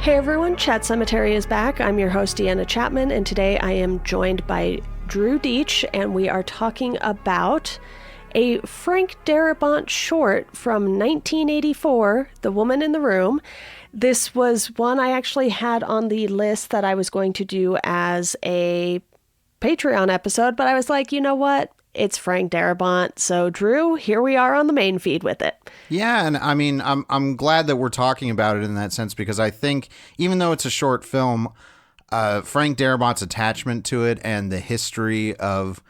Hey everyone, Chat Sematary is back. I'm your host, Deanna Chapman, and today I am joined by Drew Dietsch, and we are talking about a Frank Darabont short from 1984, The Woman in the Room. This was one I actually had on the list that I was going to do as a Patreon episode, but I was like, you know what? It's Frank Darabont. So Drew, here we are on the main feed with it. Yeah, and I mean, I'm glad that we're talking about it in that sense, because I think even though it's a short film, Frank Darabont's attachment to it and the history of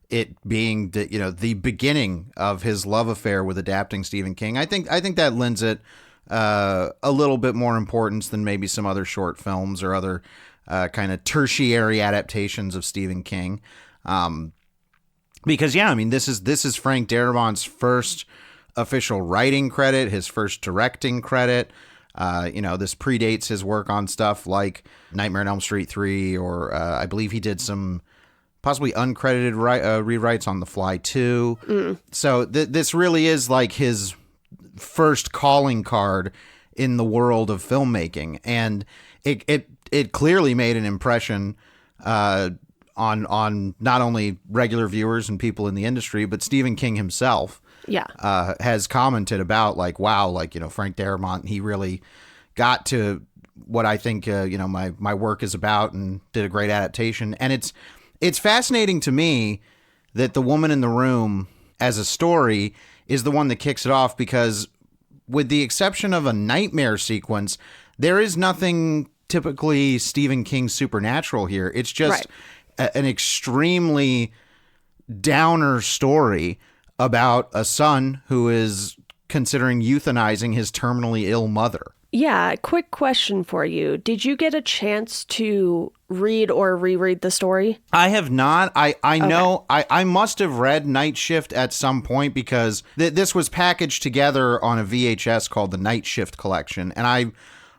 it being the beginning of his love affair with adapting Stephen King, I think that lends it a little bit more importance than maybe some other short films or other kind of tertiary adaptations of Stephen King. Because I mean, this is Frank Darabont's first official writing credit, his first directing credit. This predates his work on stuff like Nightmare on Elm Street 3, or I believe he did some possibly uncredited rewrites on The Fly 2. So this really is like his first calling card in the world of filmmaking, and it clearly made an impression on not only regular viewers and people in the industry, but Stephen King himself. Has commented about Frank Darabont, he really got to what I think my work is about and did a great adaptation. And it's fascinating to me that The Woman in the Room as a story is the one that kicks it off, because with the exception of a nightmare sequence, there is nothing typically Stephen King supernatural here. It's just an extremely downer story about a son who is considering euthanizing his terminally ill mother. Yeah, quick question for you. Did you get a chance to read or reread the story? I have not. I know I must have read Night Shift at some point, because this was packaged together on a VHS called the Night Shift Collection. And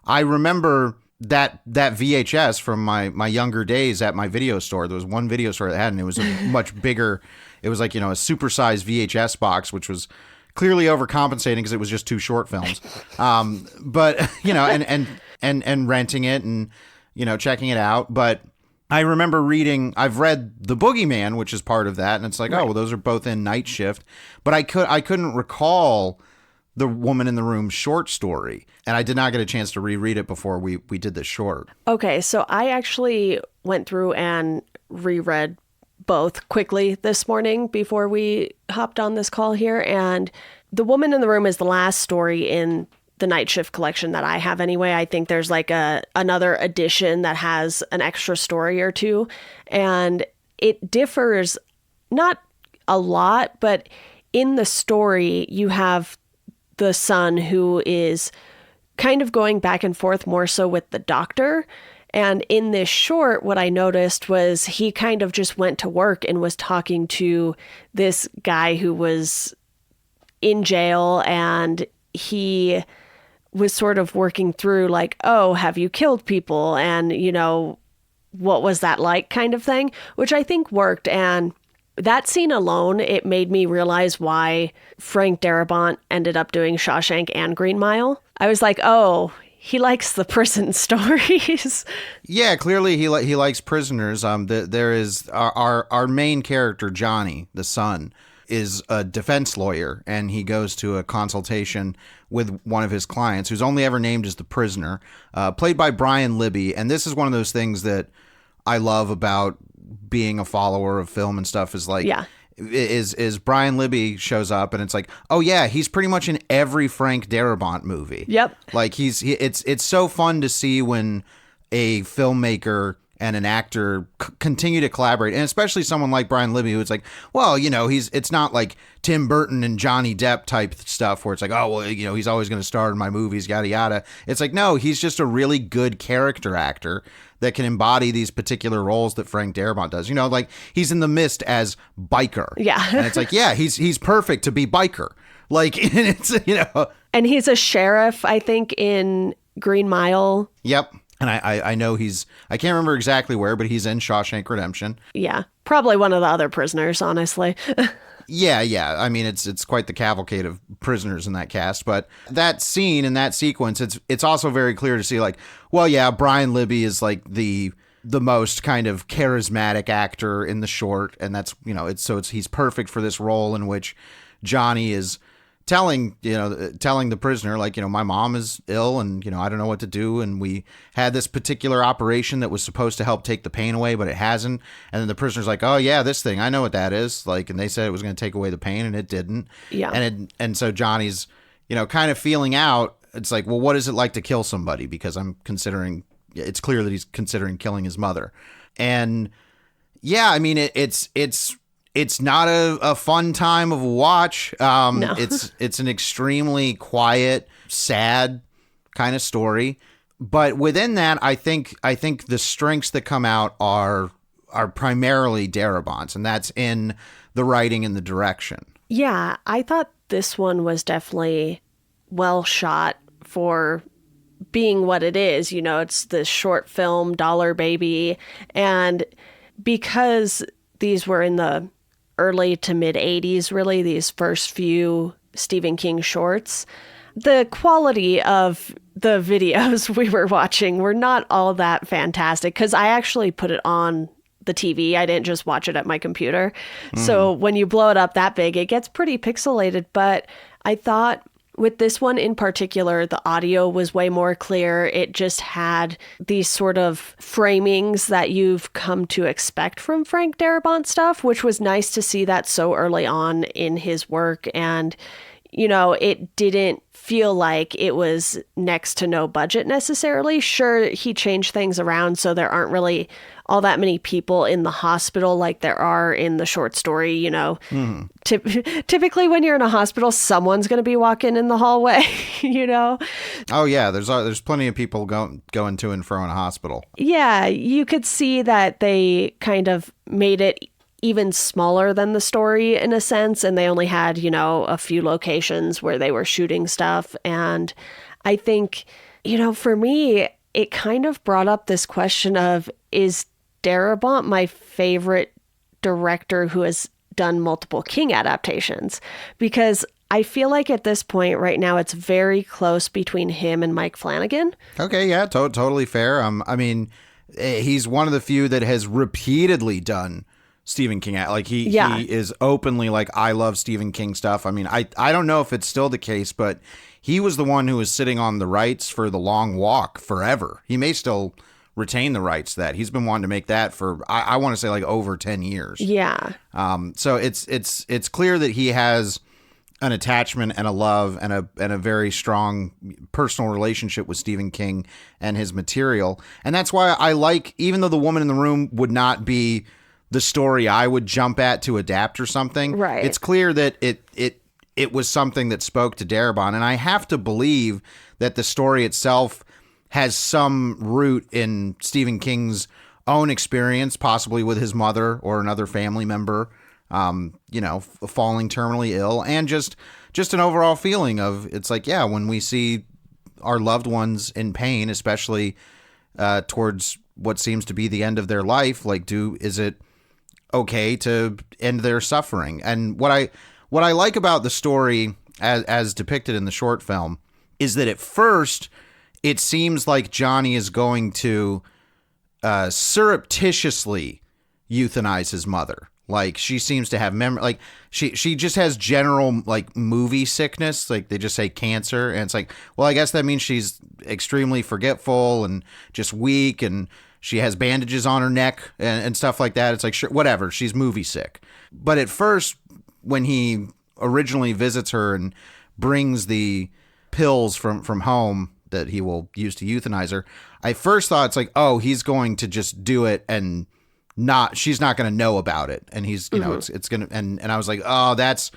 I remember that VHS from my younger days at my video store. There was one video store that had it, and it was a much bigger. It was like, a supersized VHS box, which was clearly overcompensating because it was just two short films. But and renting it and checking it out. But I remember I've read The Boogeyman, which is part of that, and it's like, oh, well, those are both in Night Shift. But I couldn't recall The Woman in the Room short story, and I did not get a chance to reread it before we did this short. Okay, so I actually went through and reread both quickly this morning before we hopped on this call here, and The Woman in the Room is the last story in the Night Shift collection that I have anyway. I think there's like another edition that has an extra story or two, and it differs not a lot, but in the story you have the son who is kind of going back and forth more so with the doctor. And in this short, what I noticed was he kind of just went to work and was talking to this guy who was in jail, and he was sort of working through like, oh, have you killed people? And, what was that like kind of thing, which I think worked. And that scene alone, it made me realize why Frank Darabont ended up doing Shawshank and Green Mile. I was like, oh, he likes the prison stories. Yeah, clearly he likes prisoners. There is our main character, Johnny, the son, is a defense lawyer, and he goes to a consultation with one of his clients, who's only ever named as the prisoner, played by Brian Libby. And this is one of those things that I love about being a follower of film and stuff, is like, is Brian Libby shows up, and it's like, oh yeah, he's pretty much in every Frank Darabont movie. Yep. Like it's so fun to see when a filmmaker and an actor continue to collaborate, and especially someone like Brian Libby, who it's like, well, it's not like Tim Burton and Johnny Depp type stuff where it's like, oh, well, he's always going to star in my movies, yada yada. It's like, no, he's just a really good character actor that can embody these particular roles that Frank Darabont does. Like he's in The Mist as biker. Yeah. And it's like, yeah, he's perfect to be biker. Like, and it's, And he's a sheriff, I think, in Green Mile. Yep. And I know I can't remember exactly where, but he's in Shawshank Redemption. Yeah. Probably one of the other prisoners, honestly. Yeah. I mean, it's quite the cavalcade of prisoners in that cast, but that scene and that sequence, it's also very clear to see, like, well, yeah, Brian Libby is like the most kind of charismatic actor in the short, and that's, he's perfect for this role in which Johnny is telling the prisoner, like, my mom is ill and, I don't know what to do. And we had this particular operation that was supposed to help take the pain away, but it hasn't. And then the prisoner's like, oh yeah, this thing, I know what that is. Like, and they said it was going to take away the pain and it didn't. Yeah. And so Johnny's, kind of feeling out. It's like, well, what is it like to kill somebody? Because it's clear that he's considering killing his mother. And yeah, I mean, it's not a fun time of watch. No. It's an extremely quiet, sad kind of story. But within that, I think the strengths that come out are primarily Darabont's, and that's in the writing and the direction. Yeah, I thought this one was definitely well shot for being what it is. It's this short film, Dollar Baby, and because these were in the early to mid 80s, really, these first few Stephen King shorts, the quality of the videos we were watching were not all that fantastic, because I actually put it on the TV. I didn't just watch it at my computer. So when you blow it up that big, it gets pretty pixelated. But I thought with this one in particular, the audio was way more clear. It just had these sort of framings that you've come to expect from Frank Darabont stuff, which was nice to see that so early on in his work. And, it didn't feel like it was next to no budget necessarily. Sure, he changed things around so there aren't really all that many people in the hospital like there are in the short story. Typically when you're in a hospital, someone's going to be walking in the hallway. Oh yeah, there's plenty of people going to and fro in a hospital. Yeah, you could see that they kind of made it even smaller than the story in a sense, and they only had a few locations where they were shooting stuff. And I think for me, it kind of brought up this question of, is Darabont my favorite director who has done multiple King adaptations? Because I feel like at this point right now, it's very close between him and Mike Flanagan. Okay, yeah, totally fair. I mean, he's one of the few that has repeatedly done Stephen King. Like he is openly like, I love Stephen King stuff. I mean, I don't know if it's still the case, but he was the one who was sitting on the rights for The Long Walk forever. He may still retain the rights to that. He's been wanting to make that for, I want to say, like over 10 years. Yeah. So it's clear that he has an attachment and a love and a very strong personal relationship with Stephen King and his material. And that's why I like, even though The Woman in the Room would not be the story I would jump at to adapt or something, right, it's clear that it was something that spoke to Darabont. And I have to believe that the story itself has some root in Stephen King's own experience, possibly with his mother or another family member, falling terminally ill, and just an overall feeling of, it's like, yeah, when we see our loved ones in pain, especially towards what seems to be the end of their life, like, is it okay to end their suffering? And what I like about the story as depicted in the short film is that at first it seems like Johnny is going to surreptitiously euthanize his mother. Like, she seems to have like she just has general like movie sickness. Like, they just say cancer, and it's like, well, I guess that means she's extremely forgetful and just weak, and she has bandages on her neck and stuff like that. It's like, sure, whatever, she's movie sick. But at first, when he originally visits her and brings the pills from home that he will use to euthanize her, I first thought, it's like, oh, he's going to just do it and she's not going to know about it. And he's, it's going to, and I was like, oh, that's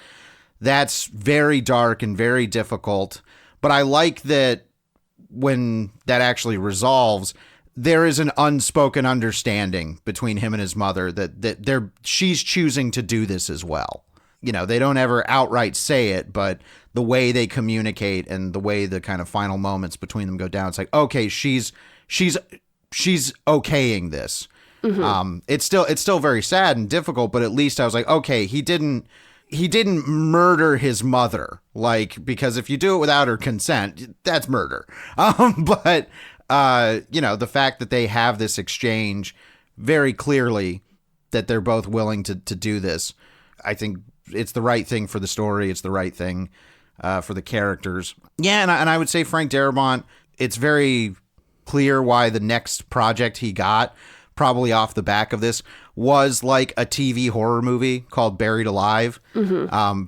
very dark and very difficult. But I like that when that actually resolves, there is an unspoken understanding between him and his mother that she's choosing to do this as well. They don't ever outright say it, but the way they communicate and the way the kind of final moments between them go down, it's like, okay, she's okaying this. Mm-hmm. It's still very sad and difficult, but at least I was like, okay, he didn't he didn't murder his mother, like, because if you do it without her consent, that's murder. But the fact that they have this exchange very clearly, that they're both willing to do this, I think it's the right thing for the story. It's the right thing for the characters. Yeah, and I would say Frank Darabont, it's very clear why the next project he got, probably off the back of this, was like a TV horror movie called Buried Alive.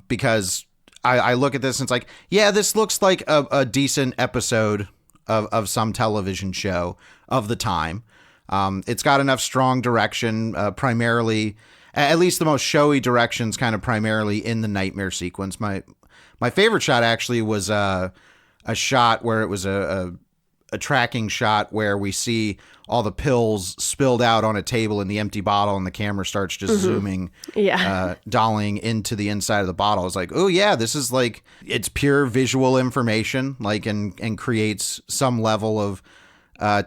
Because I look at this and it's like, yeah, this looks like a decent episode of some television show of the time. It's got enough strong direction, primarily, at least the most showy directions, kind of primarily in the nightmare sequence. My favorite shot actually was a shot where it was a tracking shot where we see all the pills spilled out on a table in the empty bottle, and the camera starts just zooming, dollying into the inside of the bottle. It's like, oh yeah, this is like, it's pure visual information, like, and creates some level of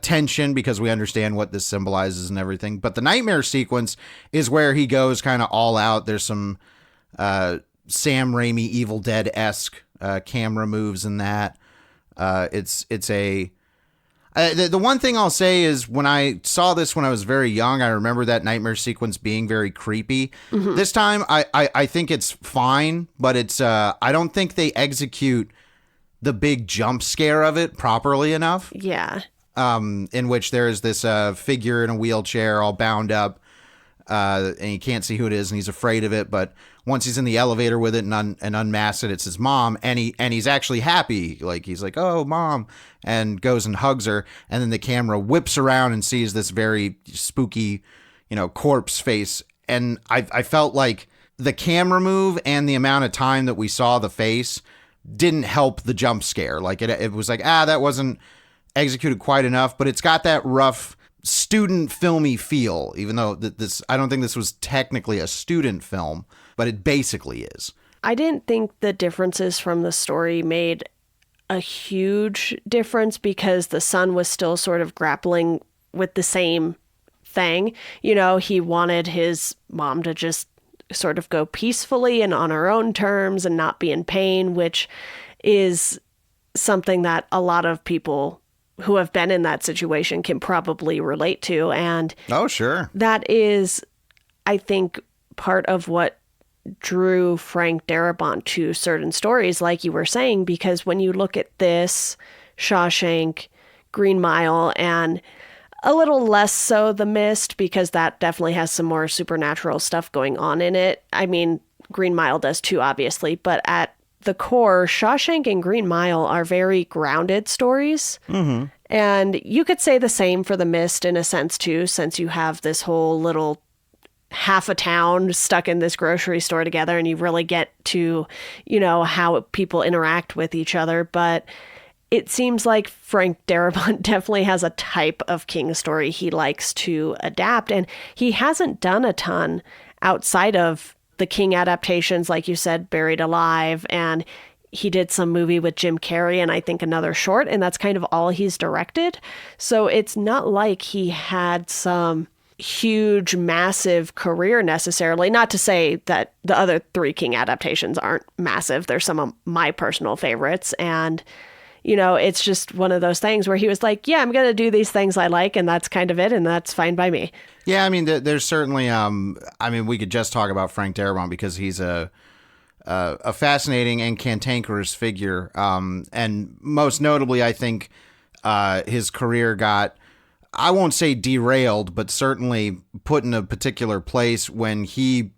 tension because we understand what this symbolizes and everything. But the nightmare sequence is where he goes kind of all out. There's some Sam Raimi Evil Dead-esque camera moves in that. The one thing I'll say is, when I saw this when I was very young, I remember that nightmare sequence being very creepy. This time, I think it's fine, but it's I don't think they execute the big jump scare of it properly enough. Yeah. In which there is this figure in a wheelchair all bound up, and you can't see who it is, and he's afraid of it, but once he's in the elevator with it and unmasks it, it's his mom, and he's actually happy. Like, he's like, oh, mom, and goes and hugs her, and then the camera whips around and sees this very spooky, corpse face. And I felt like the camera move and the amount of time that we saw the face didn't help the jump scare. Like, it was like, that wasn't executed quite enough, but it's got that rough student filmy feel, even though I don't think this was technically a student film, but it basically is. I didn't think the differences from the story made a huge difference, because the son was still sort of grappling with the same thing. He wanted his mom to just sort of go peacefully and on her own terms and not be in pain, which is something that a lot of people who have been in that situation can probably relate to. And oh, sure. That is, I think, part of what drew Frank Darabont to certain stories, like you were saying, because when you look at this, Shawshank, Green Mile, and a little less so The Mist, because that definitely has some more supernatural stuff going on in it. I mean, Green Mile does too, obviously, but at the core, Shawshank and Green Mile are very grounded stories. And you could say the same for The Mist in a sense too, since you have this whole little half a town stuck in this grocery store together, and you really get to, how people interact with each other. But it seems like Frank Darabont definitely has a type of King story he likes to adapt, and he hasn't done a ton outside of the King adaptations, like you said, Buried Alive, and he did some movie with Jim Carrey and I think another short, and that's kind of all he's directed. So it's not like he had some huge, massive career necessarily. Not to say that the other three King adaptations aren't massive. They're some of my personal favorites. And, it's just one of those things where he was like, yeah, I'm going to do these things I like, and that's kind of it, and that's fine by me. Yeah, I mean, there's certainly, we could just talk about Frank Darabont because he's a fascinating and cantankerous figure. And most notably, I think his career got, I won't say derailed, but certainly put in a particular place when he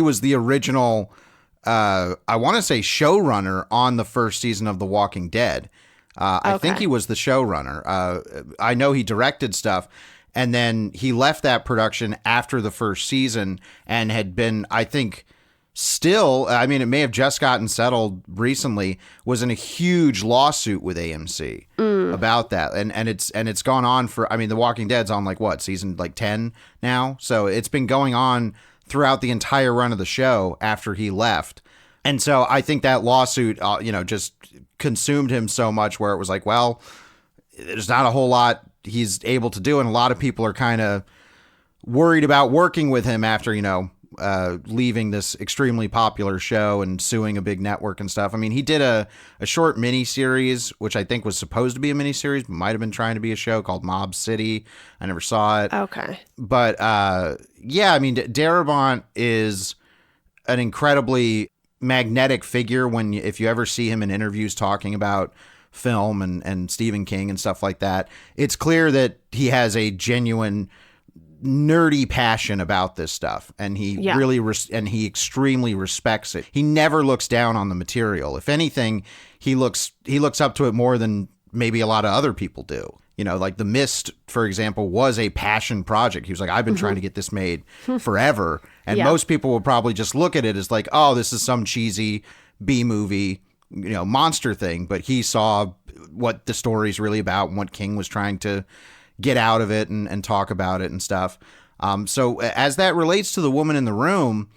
was the original, I want to say, showrunner on the first season of The Walking Dead. I think he was the showrunner. I know he directed stuff, and then he left that production after the first season and had been, I think, still, I mean, it may have just gotten settled recently, was in a huge lawsuit with AMC about that. And it's gone on for, I mean, The Walking Dead's on like what, season like 10 now? So it's been going on throughout the entire run of the show after he left. And so I think that lawsuit, just consumed him so much where it was like, well, there's not a whole lot he's able to do. And a lot of people are kind of worried about working with him after, leaving this extremely popular show and suing a big network and stuff. I mean, he did a short mini series, which I think was supposed to be a mini series, but might have been trying to be a show, called Mob City. I never saw it. Okay. But yeah, I mean, Darabont is an incredibly magnetic figure if you ever see him in interviews talking about film and Stephen King and stuff like that. It's clear that he has a genuine nerdy passion about this stuff, and he really and he extremely respects it. He never looks down on the material. If anything, he looks up to it more than maybe a lot of other people do. You know, like The Mist, for example, was a passion project. He was like, I've been trying to get this made forever. And most people would probably just look at it as like, oh, this is some cheesy B movie, you know, monster thing. But he saw what the story's really about and what King was trying to get out of it and talk about it and stuff. So as that relates to The Woman in the Room,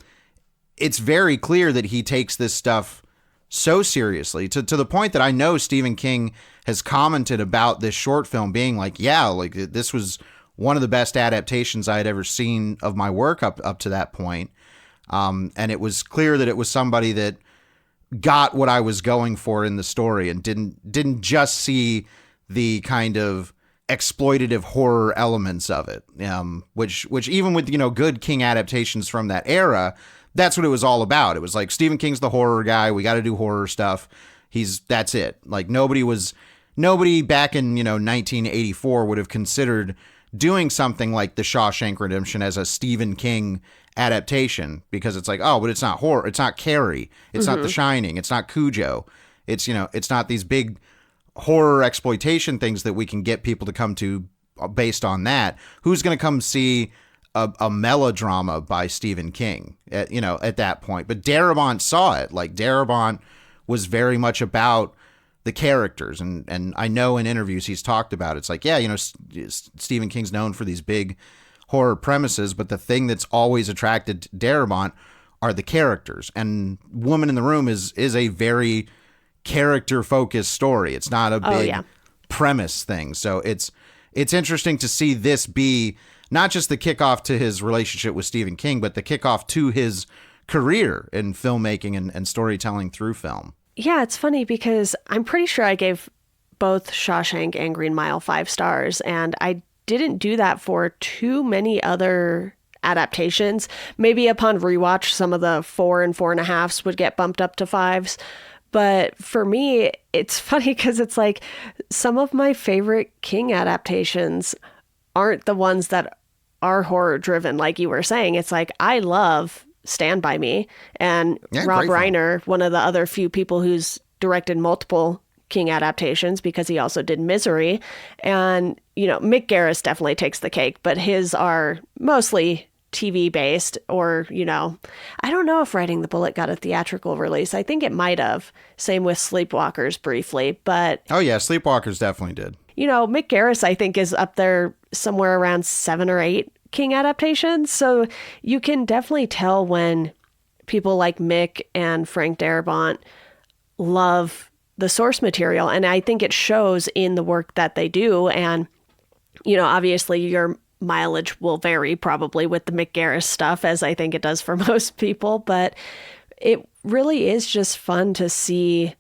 it's very clear that he takes this stuff so seriously to the point that I know Stephen King has commented about this short film being like, yeah, like this was one of the best adaptations I had ever seen of my work up to that point. And it was clear that it was somebody that got what I was going for in the story and didn't just see the kind of exploitative horror elements of it, which even with, you know, good King adaptations from that era, that's what it was all about. It was like, Stephen King's the horror guy. We got to do horror stuff. That's it. Like nobody back in, you know, 1984 would have considered doing something like The Shawshank Redemption as a Stephen King adaptation, because it's like, oh, but it's not horror. It's not Carrie. It's not The Shining. It's not Cujo. It's, you know, it's not these big horror exploitation things that we can get people to come to based on that. Who's going to come see a melodrama by Stephen King at that point? But Darabont saw it. Like, Darabont was very much about the characters. And I know in interviews he's talked about it. It's like, yeah, you know, Stephen King's known for these big horror premises, but the thing that's always attracted Darabont are the characters. And Woman in the Room is a very character-focused story. It's not a big premise thing. So it's interesting to see this be not just the kickoff to his relationship with Stephen King, but the kickoff to his career in filmmaking and storytelling through film. Yeah, it's funny because I'm pretty sure I gave both Shawshank and Green Mile 5 stars, and I didn't do that for too many other adaptations. Maybe upon rewatch, some of the 4 and 4.5s would get bumped up to 5s. But for me, it's funny because it's like some of my favorite King adaptations aren't the ones that are horror driven. Like you were saying, it's like, I love Stand By Me, and Rob Reiner, one of the other few people who's directed multiple King adaptations, because he also did Misery. And, you know, Mick Garris definitely takes the cake, but his are mostly TV based, or, you know, I don't know if Riding the Bullet got a theatrical release. I think it might have. Same with Sleepwalkers briefly, but... Oh yeah, Sleepwalkers definitely did. You know, Mick Garris, I think, is up there somewhere around 7 or 8 King adaptations. So you can definitely tell when people like Mick and Frank Darabont love the source material. And I think it shows in the work that they do. And, you know, obviously your mileage will vary probably with the Mick Garris stuff, as I think it does for most people. But it really is just fun to see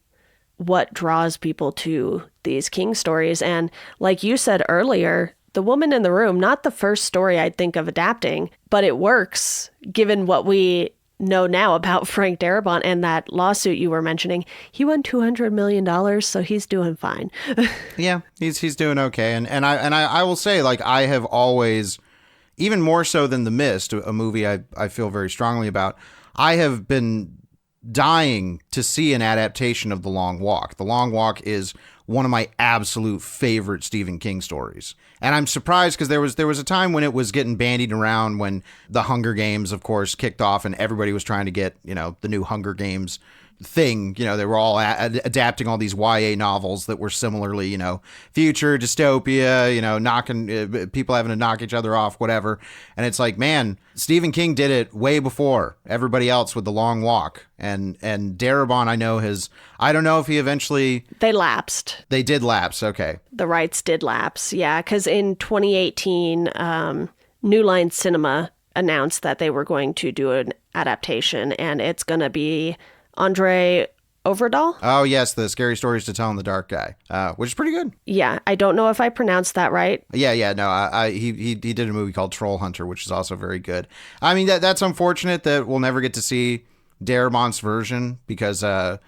what draws people to these King stories. And like you said earlier, The Woman in the Room, not the first story I'd think of adapting, but it works given what we know now about Frank Darabont and that lawsuit you were mentioning. He won $200 million, so he's doing fine. Yeah, he's doing okay. And I will say, like, I have always, even more so than The Mist, a movie I feel very strongly about, I have been dying to see an adaptation of The Long Walk. The Long Walk is one of my absolute favorite Stephen King stories. And I'm surprised because there was a time when it was getting bandied around when the Hunger Games, of course, kicked off and everybody was trying to get, you know, the new Hunger Games thing. You know, they were all adapting all these YA novels that were similarly, you know, future dystopia, you know, knocking people having to knock each other off, whatever. And it's like, man, Stephen King did it way before everybody else with The Long Walk. And Darabont, I know, I don't know if he eventually... They lapsed. They did lapse, okay. The rights did lapse, yeah, because in 2018, New Line Cinema announced that they were going to do an adaptation, and it's going to be Andre Overdahl. Oh, yes, the Scary Stories to Tell in the Dark guy, which is pretty good. Yeah, I don't know if I pronounced that right. Yeah, no, he did a movie called Troll Hunter, which is also very good. I mean, that's unfortunate that we'll never get to see Darabont's version because, I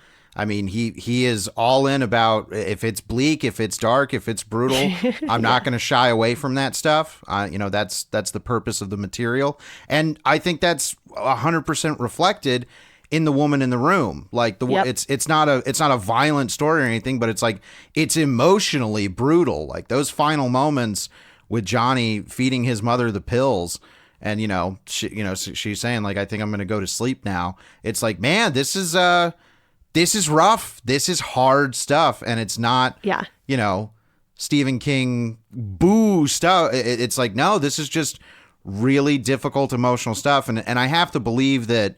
mean, he is all in about if it's bleak, if it's dark, if it's brutal. I'm not going to shy away from that stuff. That's the purpose of the material, and I think that's 100% reflected in The Woman in the Room. Like it's not a violent story or anything, but it's like it's emotionally brutal. Like those final moments with Johnny feeding his mother the pills, and she's saying like, I think I'm going to go to sleep now. It's like, man, this is rough. This is hard stuff, and it's not Stephen King boo stuff. It's like, no, this is just really difficult emotional stuff, and I have to believe that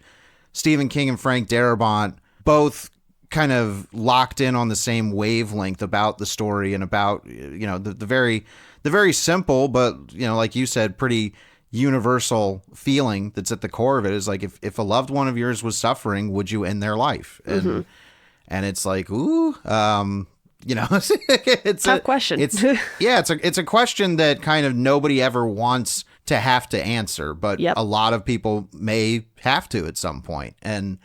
Stephen King and Frank Darabont both kind of locked in on the same wavelength about the story and about the very simple but like you said, pretty universal feeling that's at the core of it is like, if a loved one of yours was suffering, would you end their life? And it's like, ooh, it's tough question. It's a question that kind of nobody ever wants to have to answer, but a lot of people may have to at some point. And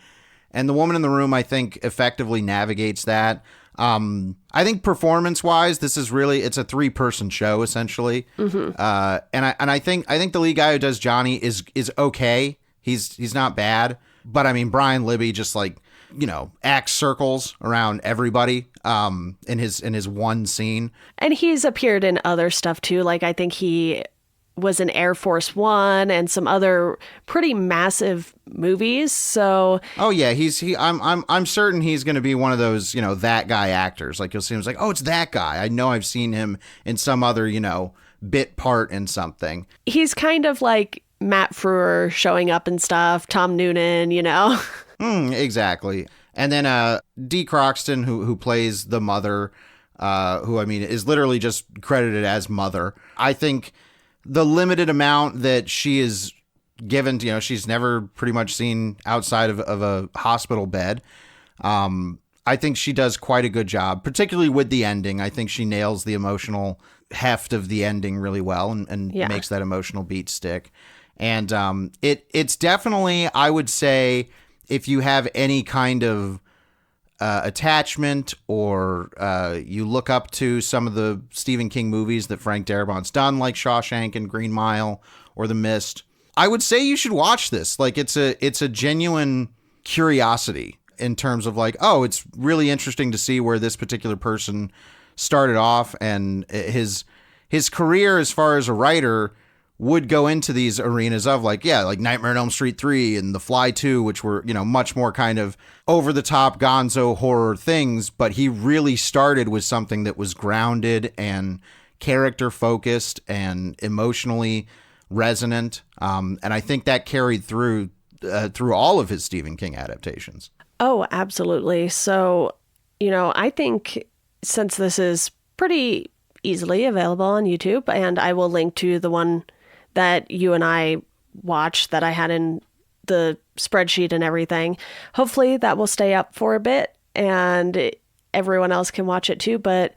The Woman in the Room, I think, effectively navigates that. I think performance-wise, this is really, it's a 3-person show essentially. And I think the lead guy who does Johnny is okay. He's not bad, but I mean, Brian Libby just like, acts circles around everybody in his one scene. And he's appeared in other stuff too. Like I think he was in Air Force One and some other pretty massive movies. So I'm certain he's going to be one of those, that guy actors. Like you'll see him like, oh, it's that guy. I know I've seen him in some other, bit part in something. He's kind of like Matt Frewer showing up and stuff, Tom Noonan, Exactly. And then Dee Croxton, who plays the mother, who I mean is literally just credited as mother. I think the limited amount that she is given, she's never pretty much seen outside of a hospital bed. I think she does quite a good job, particularly with the ending. I think she nails the emotional heft of the ending really well and makes that emotional beat stick. And it's definitely, I would say, if you have any kind of attachment or you look up to some of the Stephen King movies that Frank Darabont's done, like Shawshank and Green Mile or The Mist, I would say you should watch this. Like it's a genuine curiosity in terms of like, oh, it's really interesting to see where this particular person started off, and his career as far as a writer would go into these arenas of like Nightmare on Elm Street 3 and The Fly 2, which were, much more kind of over the top gonzo horror things. But he really started with something that was grounded and character focused and emotionally resonant. And I think that carried through all of his Stephen King adaptations. Oh, absolutely. So, I think since this is pretty easily available on YouTube, and I will link to the one that you and I watched that I had in the spreadsheet and everything. Hopefully that will stay up for a bit and everyone else can watch it too. But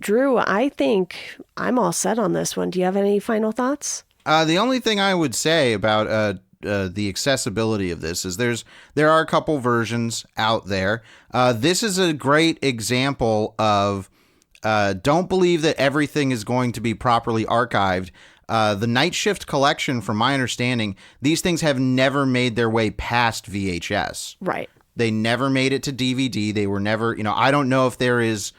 Drew, I think I'm all set on this one. Do you have any final thoughts? The only thing I would say about the accessibility of this is there are a couple versions out there. This is a great example of don't believe that everything is going to be properly archived. The Night Shift collection, from my understanding, these things have never made their way past VHS. Right. They never made it to DVD. They were never, I don't know if there is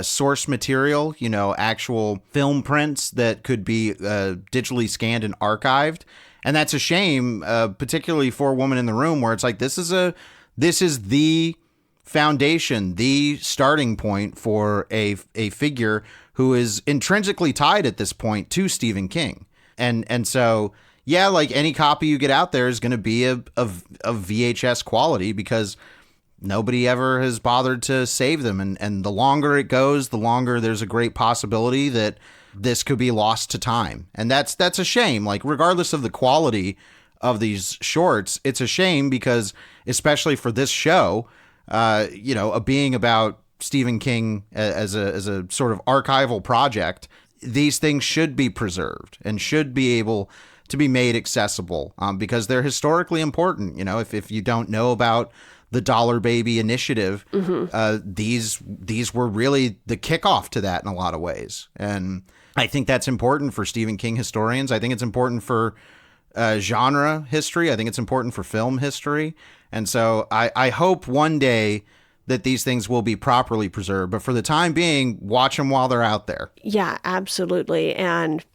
source material, actual film prints that could be digitally scanned and archived. And that's a shame, particularly for Woman in the Room, where it's like, this is the foundation, the starting point for a figure who is intrinsically tied at this point to Stephen King. And so, like any copy you get out there is going to be of VHS quality because nobody ever has bothered to save them. And the longer it goes, the longer there's a great possibility that this could be lost to time. And that's a shame. Like, regardless of the quality of these shorts, it's a shame because, especially for this show, being about Stephen King as a sort of archival project, these things should be preserved and should be able to be made accessible because they're historically important. You know, if you don't know about the Dollar Baby Initiative, these were really the kickoff to that in a lot of ways. And I think that's important for Stephen King historians. I think it's important for genre history. I think it's important for film history. And so I hope one day that these things will be properly preserved. But for the time being, watch them while they're out there. Yeah, absolutely. And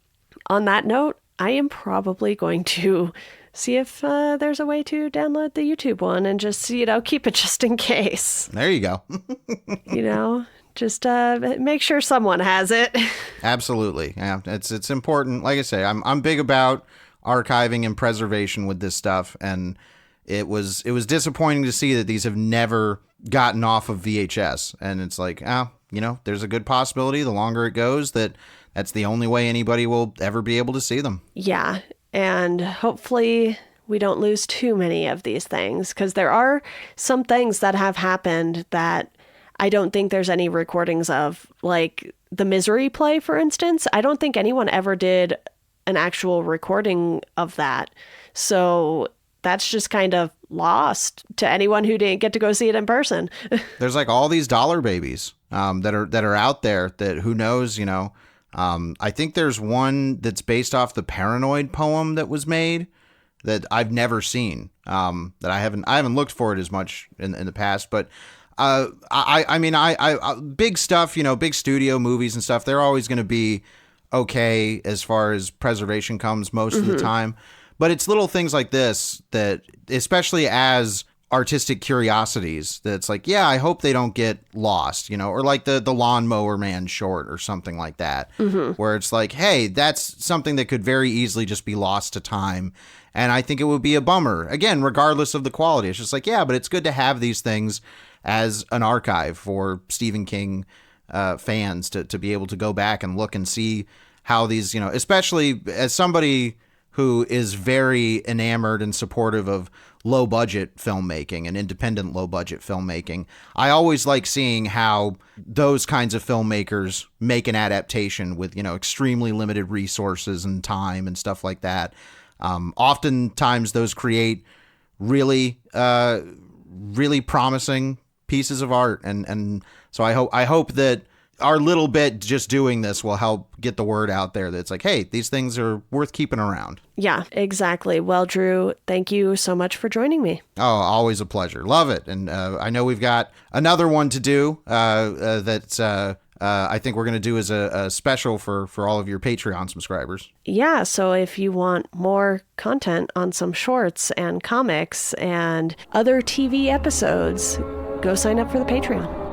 on that note, I am probably going to see if there's a way to download the YouTube one and just, keep it just in case. There you go. Just make sure someone has it. Absolutely. Yeah, it's important. Like I say, I'm big about archiving and preservation with this stuff. And it was disappointing to see that these have never gotten off of VHS. And it's like, there's a good possibility the longer it goes that's the only way anybody will ever be able to see them. Yeah. And hopefully we don't lose too many of these things, because there are some things that have happened that I don't think there's any recordings of, like the Misery play, for instance. I don't think anyone ever did an actual recording of that. So that's just kind of lost to anyone who didn't get to go see it in person. There's like all these dollar babies that are out there that who knows, I think there's one that's based off the Paranoid poem that was made that I've never seen, that I haven't looked for it as much in the past, but I big stuff, big studio movies and stuff, they're always going to be okay as far as preservation comes most of the time. But it's little things like this that, especially as artistic curiosities, that's like, yeah, I hope they don't get lost, or like the Lawnmower Man short or something like that, where it's like, hey, that's something that could very easily just be lost to time. And I think it would be a bummer, again, regardless of the quality. It's just like, yeah, but it's good to have these things as an archive for Stephen King fans to be able to go back and look and see how these, especially as somebody who is very enamored and supportive of low budget filmmaking and independent low budget filmmaking. I always like seeing how those kinds of filmmakers make an adaptation with, extremely limited resources and time and stuff like that. Oftentimes those create really, really promising pieces of art. And so I hope that our little bit just doing this will help get the word out there that it's like, hey, these things are worth keeping around. Yeah, exactly. Well, Drew, thank you so much for joining me. Oh, always a pleasure. Love it. And I know we've got another one to do that I think we're going to do as a special for all of your Patreon subscribers. Yeah, so if you want more content on some shorts and comics and other TV episodes, go sign up for the Patreon.